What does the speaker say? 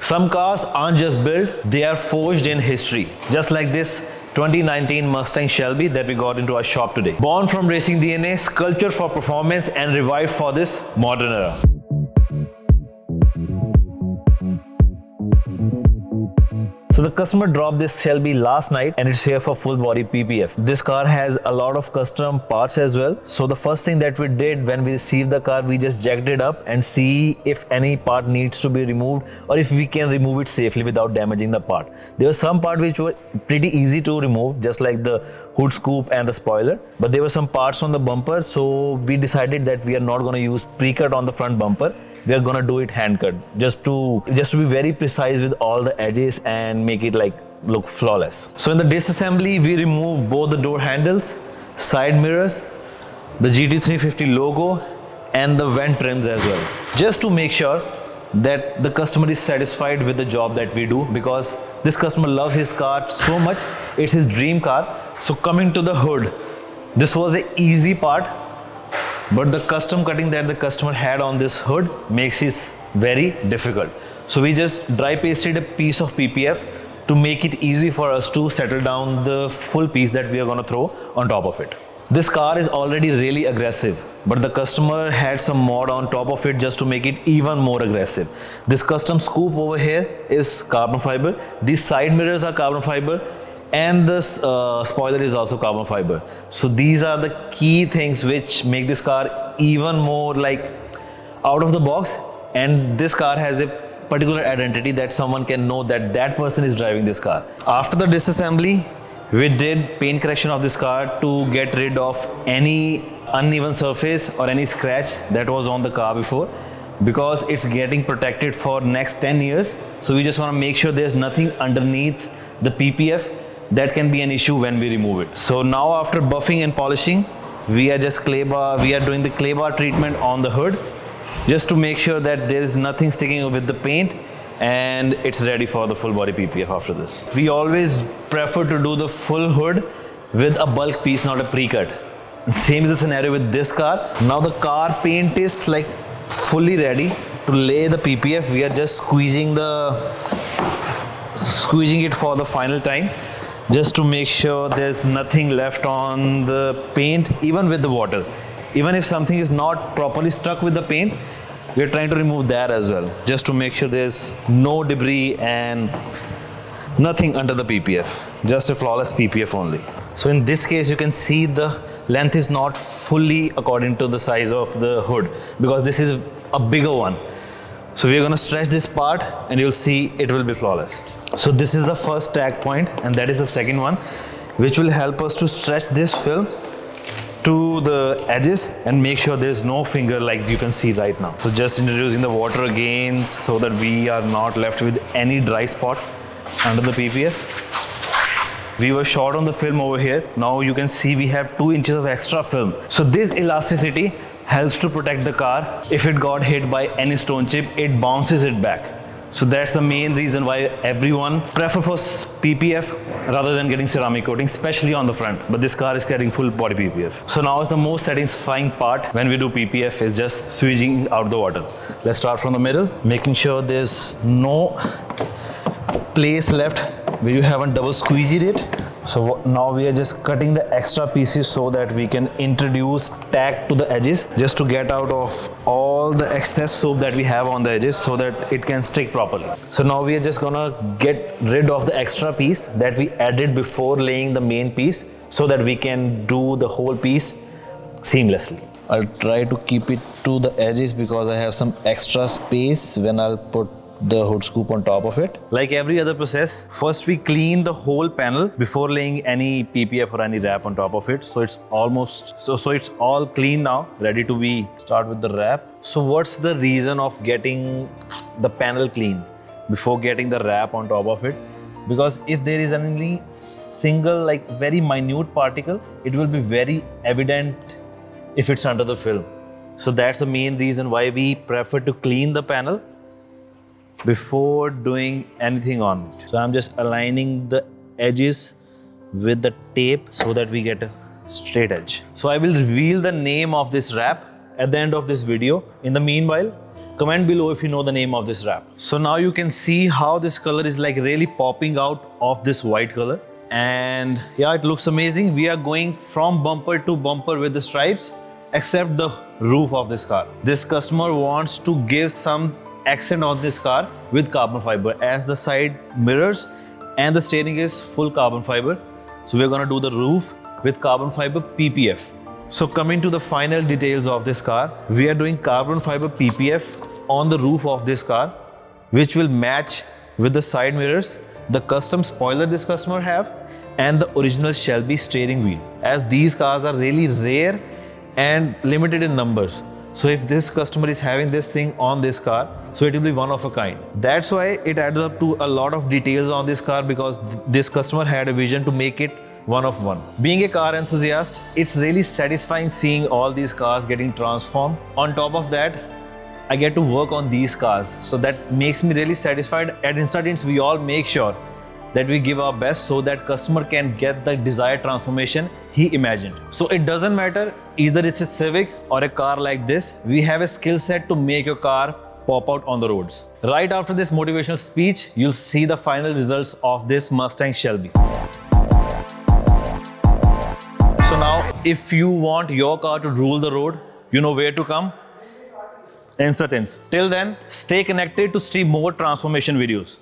Some cars aren't just built, they are forged in history. Just like this 2019 Mustang Shelby that we got into our shop today. Born from racing DNA, sculptured for performance and revived for this modern era. So the customer dropped this Shelby last night and it's here for full body PPF. This car has a lot of custom parts as well. So the first thing that we did when we received the car, we just jacked it up and see if any part needs to be removed or if we can remove it safely without damaging the part. There were some parts which were pretty easy to remove, just like the hood scoop and the spoiler. But there were some parts on the bumper, so we decided that we are not going to use pre-cut on the front bumper. We are gonna do it hand cut just to be very precise with all the edges and make it like look flawless. So in the disassembly, we remove both the door handles, side mirrors, the GT350 logo and the vent trims as well, just to make sure that the customer is satisfied with the job that we do, because this customer loves his car so much. It's his dream car. So coming to the hood, this was an easy part. But the custom cutting that the customer had on this hood makes it very difficult. So we just dry pasted a piece of PPF to make it easy for us to settle down the full piece that we are going to throw on top of it. This car is already really aggressive, but the customer had some mod on top of it just to make it even more aggressive. This custom scoop over here is carbon fiber. These side mirrors are carbon fiber. And this spoiler is also carbon fiber. So these are the key things which make this car even more like out of the box, and this car has a particular identity that someone can know that that person is driving this car. After the disassembly, we did paint correction of this car to get rid of any uneven surface or any scratch that was on the car before, because it's getting protected for next 10 years. So we just want to make sure there's nothing underneath the PPF that can be an issue when we remove it. So now after buffing and polishing, we are doing the clay bar treatment on the hood just to make sure that there is nothing sticking with the paint and it's ready for the full body PPF after this. We always prefer to do the full hood with a bulk piece, not a pre-cut. Same is the scenario with this car. Now the car paint is like fully ready to lay the PPF. We are just squeezing it for the final time, just to make sure there's nothing left on the paint, even with the water. Even if something is not properly stuck with the paint, we're trying to remove that as well, just to make sure there's no debris and nothing under the PPF, just a flawless PPF only. So in this case, you can see the length is not fully according to the size of the hood, because this is a bigger one. So we're gonna stretch this part and you'll see it will be flawless. So this is the first tag point and that is the second one, which will help us to stretch this film to the edges and make sure there's no finger like you can see right now. So just introducing the water again so that we are not left with any dry spot under the PPF. We were short on the film over here. Now you can see we have 2 inches of extra film. So this elasticity helps to protect the car. If it got hit by any stone chip, it bounces it back. So that's the main reason why everyone prefer for PPF rather than getting ceramic coating, especially on the front. But this car is getting full body PPF. So now is the most satisfying part when we do PPF is just squeezing out the water. Let's start from the middle, making sure there's no place left where you haven't double squeegeed it. So now we are just cutting the extra pieces so that we can introduce tack to the edges, just to get out of all the excess soap that we have on the edges so that it can stick properly. So now we are just gonna get rid of the extra piece that we added before laying the main piece so that we can do the whole piece seamlessly. I'll try to keep it to the edges because I have some extra space when I'll put the hood scoop on top of it. Like every other process, first we clean the whole panel before laying any PPF or any wrap on top of it. So it's almost, so it's all clean now, ready to be start with the wrap. So what's the reason of getting the panel clean before getting the wrap on top of it? Because if there is any single like very minute particle, it will be very evident if it's under the film. So that's the main reason why we prefer to clean the panel before doing anything on it. So I'm just aligning the edges with the tape so that we get a straight edge. So I will reveal the name of this wrap at the end of this video. In the meanwhile, Comment below if you know the name of this wrap. So now you can see how this color is like really popping out of this white color. And yeah, it looks amazing. We are going from bumper to bumper with the stripes, except the roof of this car. This customer wants to give some accent on this car with carbon fiber, as the side mirrors and the steering is full carbon fiber. So we're gonna do the roof with carbon fiber PPF. So coming to the final details of this car, we are doing carbon fiber PPF on the roof of this car, which will match with the side mirrors, the custom spoiler this customer have, and the original Shelby steering wheel, as these cars are really rare and limited in numbers. So if this customer is having this thing on this car, so it will be one of a kind. That's why it adds up to a lot of details on this car, because this customer had a vision to make it one of one. Being a car enthusiast, it's really satisfying seeing all these cars getting transformed. On top of that, I get to work on these cars, so that makes me really satisfied. At Instatints, we all make sure that we give our best so that customer can get the desired transformation he imagined. So it doesn't matter either it's a Civic or a car like this, we have a skill set to make your car pop out on the roads. Right after this motivational speech, you'll see the final results of this Mustang Shelby. So now, if you want your car to rule the road, you know where to come? Instatints. Till then, stay connected to stream more transformation videos.